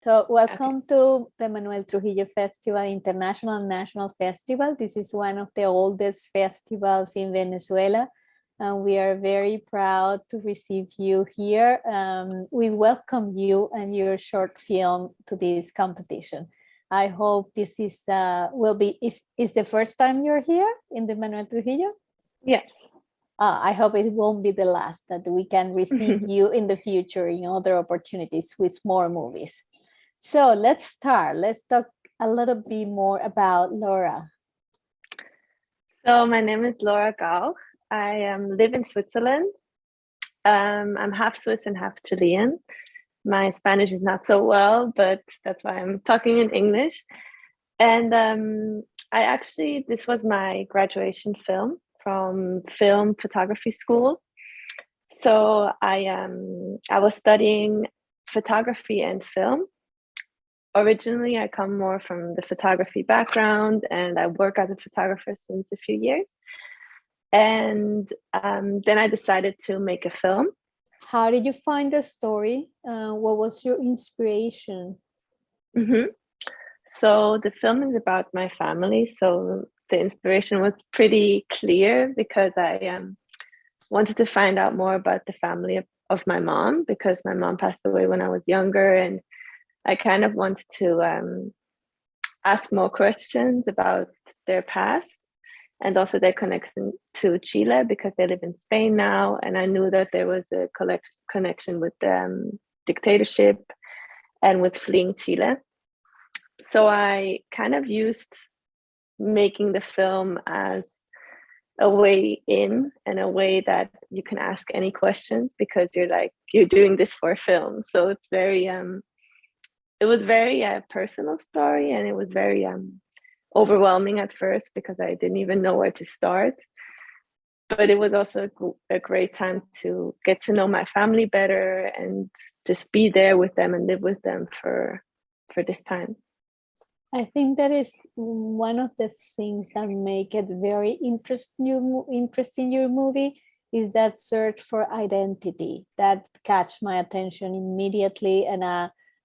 So welcome to the Manuel Trujillo Festival, International and National Festival. This is one of the oldest festivals in Venezuela, and we are very proud to receive you here. We welcome you and your short film to this competition. I hope this is the first time you're here in the Manuel Trujillo? Yes. I hope it won't be the last, that we can receive you in the future in other opportunities with more movies. So let's start. Let's talk a little bit more about Laura. So my name is Laura Gauch. I live in Switzerland. I'm half Swiss and half Chilean. My Spanish is not so well, but that's why I'm talking in English. And this was my graduation film from film photography school. So I was studying photography and film. Originally, I come more from the photography background, and I work as a photographer since a few years. And then I decided to make a film. How did you find the story? What was your inspiration? So the film is about my family. So the inspiration was pretty clear because I wanted to find out more about the family of my mom, because my mom passed away when I was younger, and I kind of wanted to ask more questions about their past and also their connection to Chile, because they live in Spain now. And I knew that there was a connection with dictatorship and with fleeing Chile. So I kind of used making the film as a way in, and a way that you can ask any questions, because you're doing this for a film. So it's very it was very personal story, and it was very overwhelming at first because I didn't even know where to start. But it was also a great time to get to know my family better and just be there with them and live with them for this time. I think that is one of the things that make it very interesting your movie, is that search for identity that catch my attention immediately. And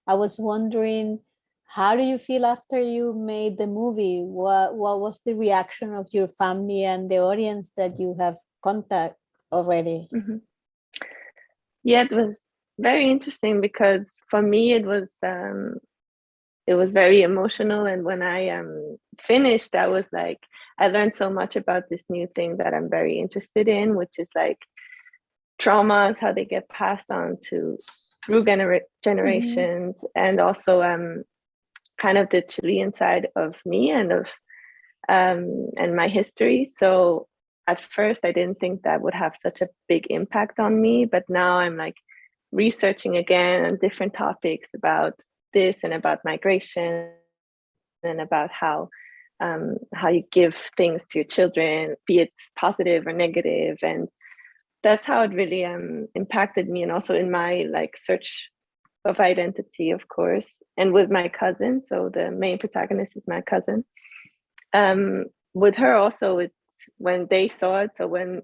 I was wondering, how do you feel after you made the movie? What was the reaction of your family and the audience that you have contact already? Yeah, it was very interesting, because for me it was very emotional. And when I finished, I was like, I learned so much about this new thing that I'm very interested in, which is like traumas, how they get passed on through generations, and also kind of the Chilean side of me and of and my history. So at first I didn't think that would have such a big impact on me, but now I'm like researching again on different topics about this and about migration and about how you give things to your children, be it positive or negative. And that's how it really impacted me, and also in my like search of identity, of course, and with my cousin. So the main protagonist is my cousin. With her also, it's when they saw it, so when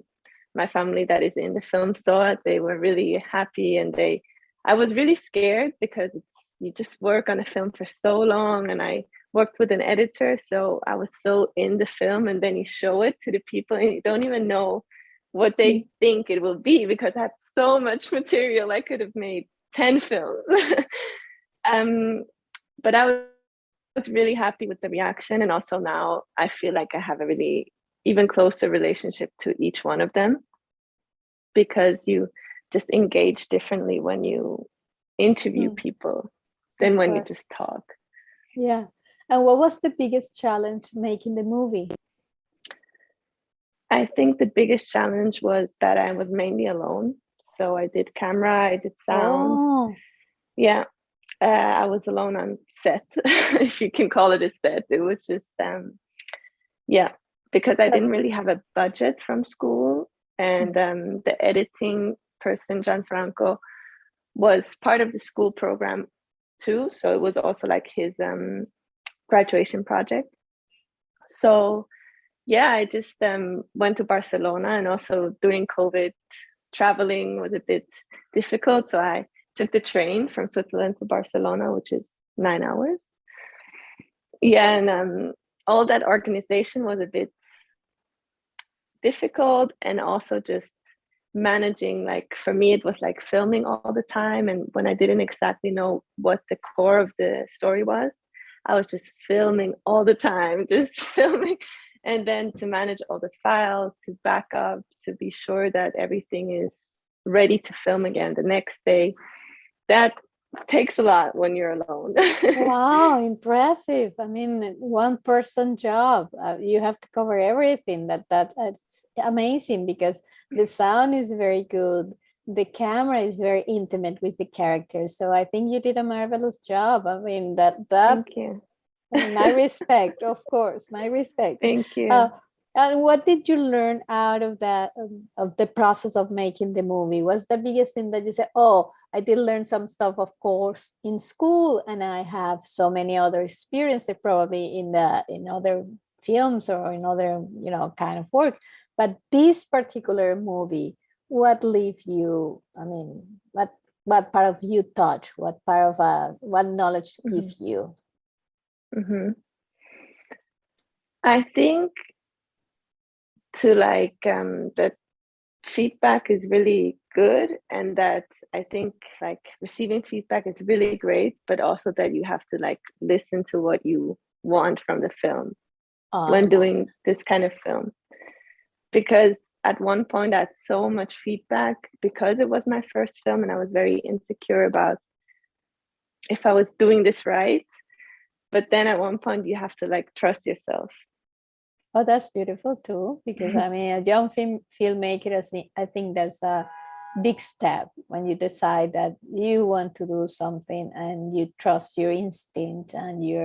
my family that is in the film saw it, they were really happy. And I was really scared, because you just work on a film for so long, and I worked with an editor, so I was so in the film, and then you show it to the people and you don't even know what they think it will be, because I had so much material. I could have made 10 films. But I was really happy with the reaction, and also now I feel like I have a really even closer relationship to each one of them, because you just engage differently when you interview people than when you just talk. Yeah. And what was the biggest challenge making the movie? I think the biggest challenge was that I was mainly alone. So I did camera, I did sound. Yeah, I was alone on set, if you can call it a set. It was just, because I didn't really have a budget from school. And the editing person, Gianfranco, was part of the school program too. So it was also like his graduation project. So yeah, I just went to Barcelona, and also during COVID, traveling was a bit difficult. So I took the train from Switzerland to Barcelona, which is 9 hours. Yeah, and all that organization was a bit difficult, and also just managing, like for me it was like filming all the time, and when I didn't exactly know what the core of the story was, I was just filming all the time, just filming, and then to manage all the files, to back up, to be sure that everything is ready to film again the next day. That takes a lot when you're alone. Wow, impressive. I mean, one person job. You have to cover everything. That's amazing, because the sound is very good. The camera is very intimate with the characters. So I think you did a marvelous job. I mean, Thank you. my respect, of course, my respect. Thank you. And what did you learn out of that, of the process of making the movie? What's the biggest thing that you said, oh, I did learn some stuff, of course, in school, and I have so many other experiences probably in other films or in other, kind of work. But this particular movie, what leave you, I mean, what part of you touch? What part of what knowledge give you? Mm-hmm. I think to that feedback is really good, and that I think like receiving feedback is really great, but also that you have to like listen to what you want from the film when doing this kind of film. Because at one point I had so much feedback because it was my first film, and I was very insecure about if I was doing this right. But then at one point you have to like trust yourself. Oh, that's beautiful too, because I mean, a young filmmaker, I think that's a big step when you decide that you want to do something and you trust your instinct, and you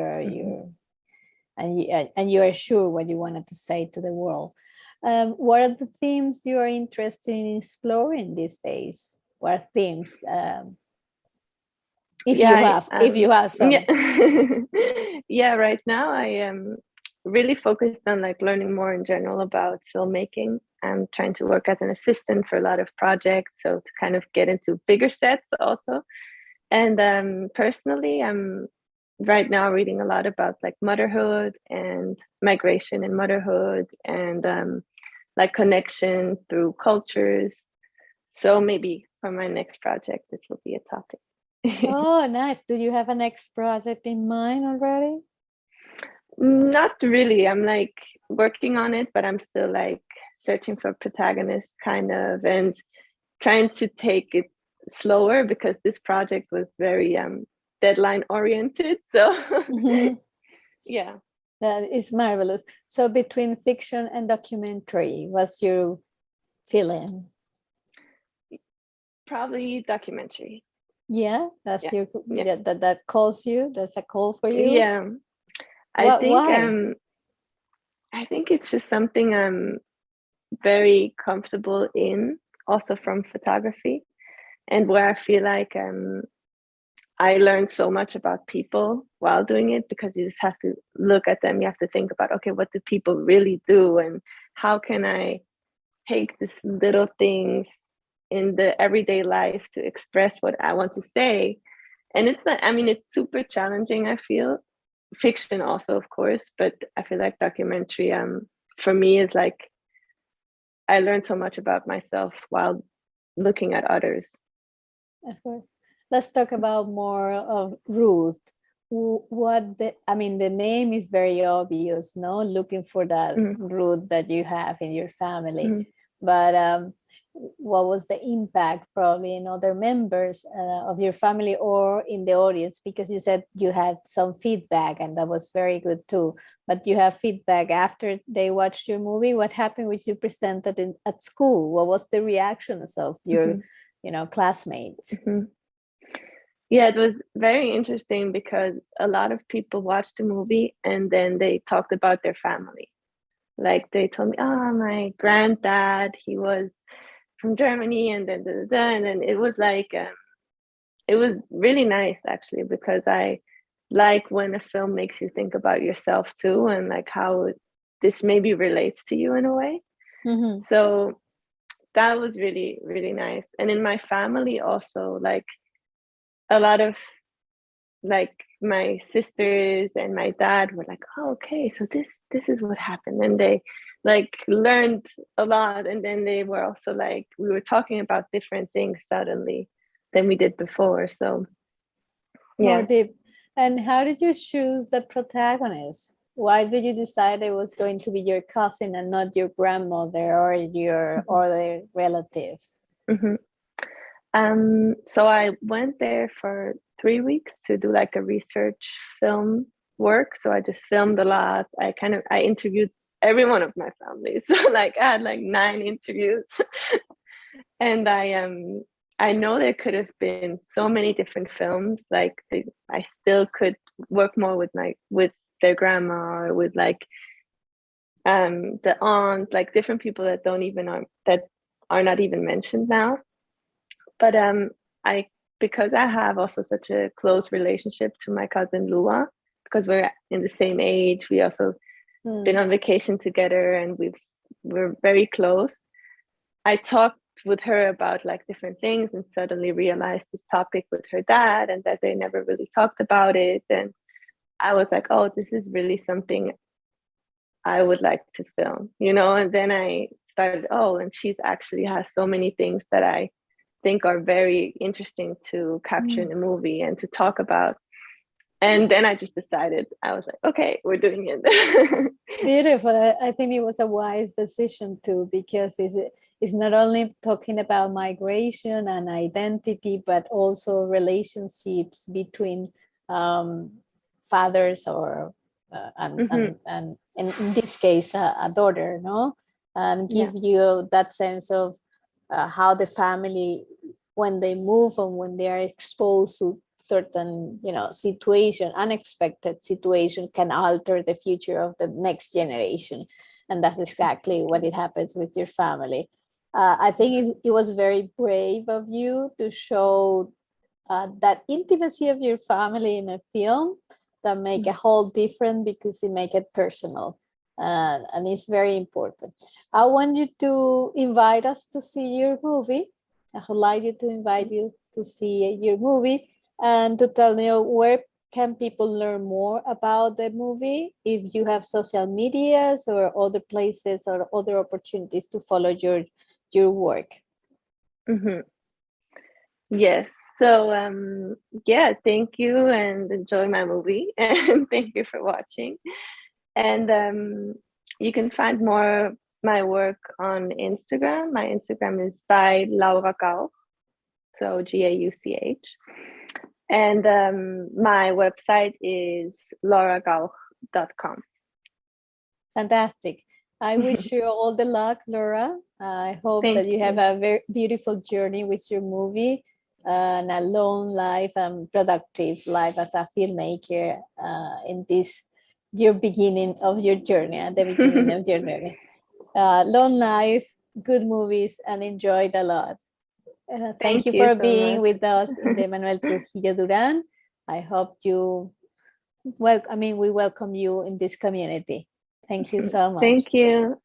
are sure what you wanted to say to the world. What are the themes you are interested in exploring these days? What themes? If you have some. Yeah, right now I am really focused on like learning more in general about filmmaking. I'm trying to work as an assistant for a lot of projects, so to kind of get into bigger sets also. And personally, I'm right now reading a lot about like motherhood and migration in motherhood, and like connection through cultures. So maybe for my next project, this will be a topic. Oh, nice. Do you have a next project in mind already? Not really. I'm like working on it, but I'm still like searching for protagonists kind of, and trying to take it slower, because this project was very deadline oriented. So yeah. That is marvelous. So between fiction and documentary, what's your feeling? Probably documentary. Yeah, that's that calls you. That's a call for you. Yeah. Why? I think it's just something I'm very comfortable in, also from photography, and where I feel like I learned so much about people while doing it, because you just have to look at them. You have to think about, okay, what do people really do, and how can I take these little things in the everyday life to express what I want to say. And it's not, I mean, it's super challenging, I feel. Fiction also, of course, but I feel like documentary for me is like I learned so much about myself while looking at others. Of course. Let's talk about more of Ruth. The name is very obvious, no? Looking for that Ruth that you have in your family. But what was the impact probably in other members of your family or in the audience? Because you said you had some feedback, and that was very good too. But you have feedback after they watched your movie. What happened when you presented at school? What was the reactions of your classmates? Yeah, it was very interesting, because a lot of people watched the movie and then they talked about their family. Like they told me, oh, my granddad, he was from Germany, and then and then it was like it was really nice actually, because I like when a film makes you think about yourself too, and like how this maybe relates to you in a way. So that was really, really nice. And in my family also, like a lot of like my sisters and my dad were like, oh, okay, so this is what happened. And they like learned a lot. And then they were also like, we were talking about different things suddenly than we did before. So More yeah. deep. And how did you choose the protagonist? Why did you decide it was going to be your cousin and not your grandmother or your other relatives? Mm-hmm. So I went there for 3 weeks to do like a research film work. So I just filmed a lot. I interviewed every one of my family. So like I had like 9 interviews. And I know there could have been so many different films. Like I still could work more with their grandma or with like the aunt, like different people that are not even mentioned now. But because I have also such a close relationship to my cousin Lua, because we're in the same age, we also been on vacation together and we're very close. I talked with her about like different things and suddenly realized this topic with her dad and that they never really talked about it. And I was like, oh, this is really something I would like to film, and then I started, and she's actually has so many things that I think are very interesting to capture in a movie and to talk about. And then I just decided, I was like, okay, we're doing it. Beautiful. I think it was a wise decision too, because it's not only talking about migration and identity, but also relationships between fathers or and in this case a daughter, no, and give you that sense of how the family, when they move and when they are exposed to certain situation, unexpected situation, can alter the future of the next generation. And that's exactly what it happens with your family. I think it was very brave of you to show that intimacy of your family in a film that make a whole different, because it make it personal, and it's very important. I want you to invite us to see your movie. I would like you to invite you to see your movie and to tell me where can people learn more about the movie, if you have social medias or other places or other opportunities to follow your work. Yes. So thank you and enjoy my movie. And thank you for watching. And you can find more of my work on Instagram. My Instagram is by Laura Gauch, so Gauch. And my website is lauragauch.com. Fantastic. I wish you all the luck, Laura. I hope that you have a very beautiful journey with your movie and a long life and productive life as a filmmaker in this, your beginning of your journey, at the beginning of your journey. Long life, good movies, and enjoy it a lot. Thank you for being with us in the Manuel Trujillo Durán. I hope we welcome you in this community. Thank you so much. Thank you.